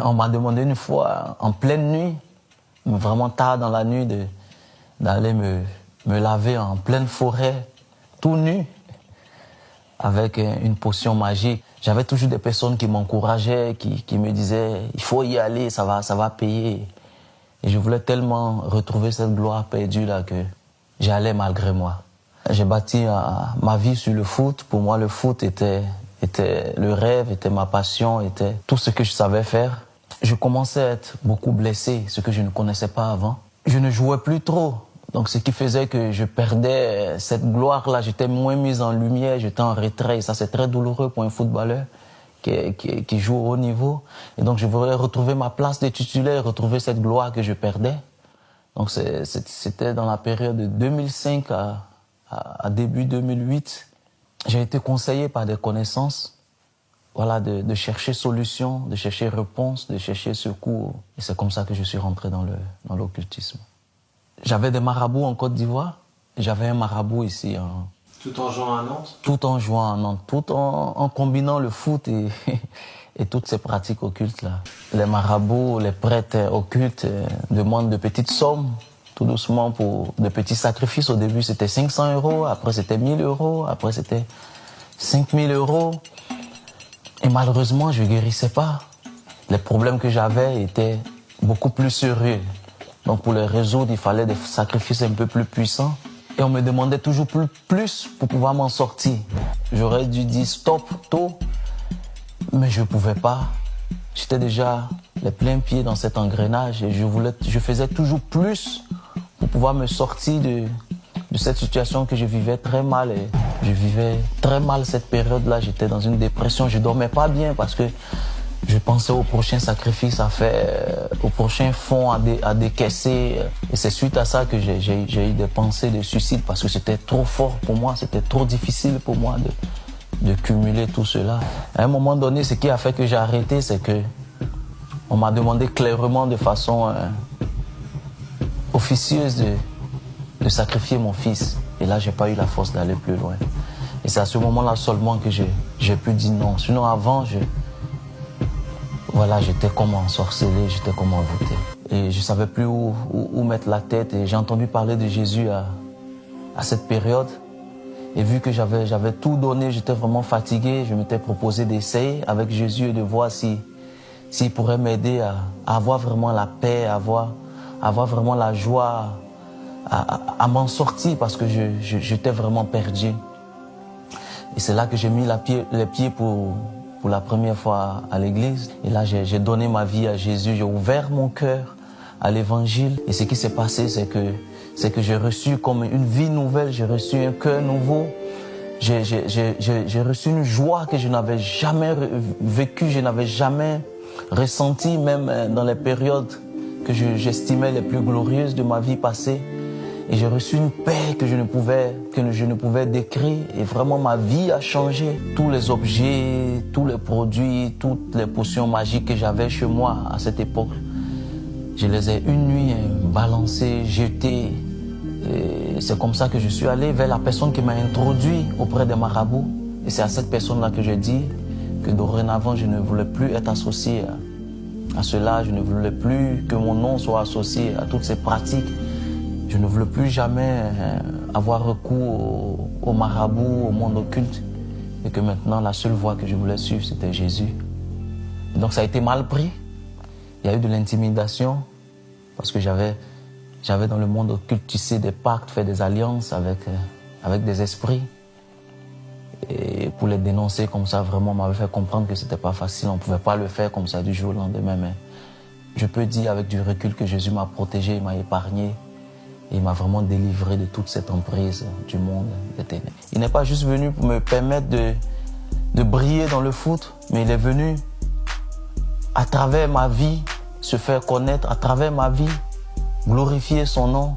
On m'a demandé une fois, en pleine nuit, vraiment tard dans la nuit, d'aller me laver en pleine forêt, tout nu, avec une potion magique. J'avais toujours des personnes qui m'encourageaient, qui me disaient « il faut y aller, ça va payer ». Et je voulais tellement retrouver cette gloire perdue là que j'allais malgré moi. J'ai bâti ma vie sur le foot. Pour moi, le foot était le rêve, était ma passion, était tout ce que je savais faire. Je commençais à être beaucoup blessé, ce que je ne connaissais pas avant. Je ne jouais plus trop. Donc, ce qui faisait que je perdais cette gloire-là, j'étais moins mis en lumière, j'étais en retrait. Et ça, c'est très douloureux pour un footballeur qui joue au haut niveau. Et donc, je voulais retrouver ma place de titulaire, retrouver cette gloire que je perdais. Donc, c'était dans la période de 2005 à début 2008. J'ai été conseillé par des connaissances, voilà, de chercher solution, de chercher réponse, de chercher secours. Et c'est comme ça que je suis rentré dans l'occultisme. J'avais des marabouts en Côte d'Ivoire, j'avais un marabout ici. Tout en jouant à Nantes? Tout en jouant à Nantes, tout en combinant le foot et toutes ces pratiques occultes-là. Les marabouts, les prêtres occultes demandent de petites sommes, tout doucement, pour de petits sacrifices. Au début, c'était 500 €, après c'était 1000 €, après c'était 5000 €. Et malheureusement, je ne guérissais pas. Les problèmes que j'avais étaient beaucoup plus sérieux. Donc pour les résoudre, il fallait des sacrifices un peu plus puissants. Et on me demandait toujours plus pour pouvoir m'en sortir. J'aurais dû dire stop tôt, mais je ne pouvais pas. J'étais déjà les pleins pieds dans cet engrenage et je faisais toujours plus pour pouvoir me sortir de cette situation que je vivais très mal. Et je vivais très mal cette période-là. J'étais dans une dépression. Je ne dormais pas bien parce que je pensais au prochain sacrifice à faire, au prochain fonds à décaisser. Et c'est suite à ça que j'ai eu des pensées de suicide parce que c'était trop fort pour moi, c'était trop difficile pour moi de cumuler tout cela. À un moment donné, ce qui a fait que j'ai arrêté, c'est que on m'a demandé clairement de façon officieuse de sacrifier mon fils. Et là, j'ai pas eu la force d'aller plus loin. Et c'est à ce moment-là seulement que j'ai pu dire non. Sinon, avant, voilà, j'étais comme ensorcelé, j'étais comme envoûté. Et je ne savais plus où mettre la tête. Et j'ai entendu parler de Jésus à cette période. Et vu que j'avais tout donné, j'étais vraiment fatigué, je m'étais proposé d'essayer avec Jésus et de voir s'il pourrait m'aider à avoir vraiment la paix, à avoir vraiment la joie, à m'en sortir parce que j'étais vraiment perdu. Et c'est là que j'ai mis les pieds pour la première fois à l'église. Et là, j'ai donné ma vie à Jésus, j'ai ouvert mon cœur à l'évangile. Et ce qui s'est passé, c'est que j'ai reçu comme une vie nouvelle, j'ai reçu un cœur nouveau. J'ai reçu une joie que je n'avais jamais vécue, je n'avais jamais ressentie, même dans les périodes que j'estimais les plus glorieuses de ma vie passée. Et j'ai reçu une paix que je ne pouvais décrire. Et vraiment, ma vie a changé. Tous les objets, tous les produits, toutes les potions magiques que j'avais chez moi à cette époque, je les ai une nuit balancées, jetées. Et c'est comme ça que je suis allé vers la personne qui m'a introduit auprès des marabouts. Et c'est à cette personne-là que je dis que dorénavant, je ne voulais plus être associé à cela. Je ne voulais plus que mon nom soit associé à toutes ces pratiques. Je ne voulais plus jamais avoir recours au marabout, au monde occulte. Et que maintenant, la seule voie que je voulais suivre, c'était Jésus. Et donc ça a été mal pris. Il y a eu de l'intimidation. Parce que j'avais dans le monde occulte tissé des pactes, fait des alliances avec des esprits. Et pour les dénoncer comme ça, vraiment, on m'avait fait comprendre que c'était pas facile. On ne pouvait pas le faire comme ça du jour au lendemain. Mais je peux dire avec du recul que Jésus m'a protégé, il m'a épargné. Et il m'a vraiment délivré de toute cette emprise du monde des ténèbres. Il n'est pas juste venu pour me permettre de briller dans le foot, mais il est venu à travers ma vie se faire connaître, à travers ma vie glorifier son nom.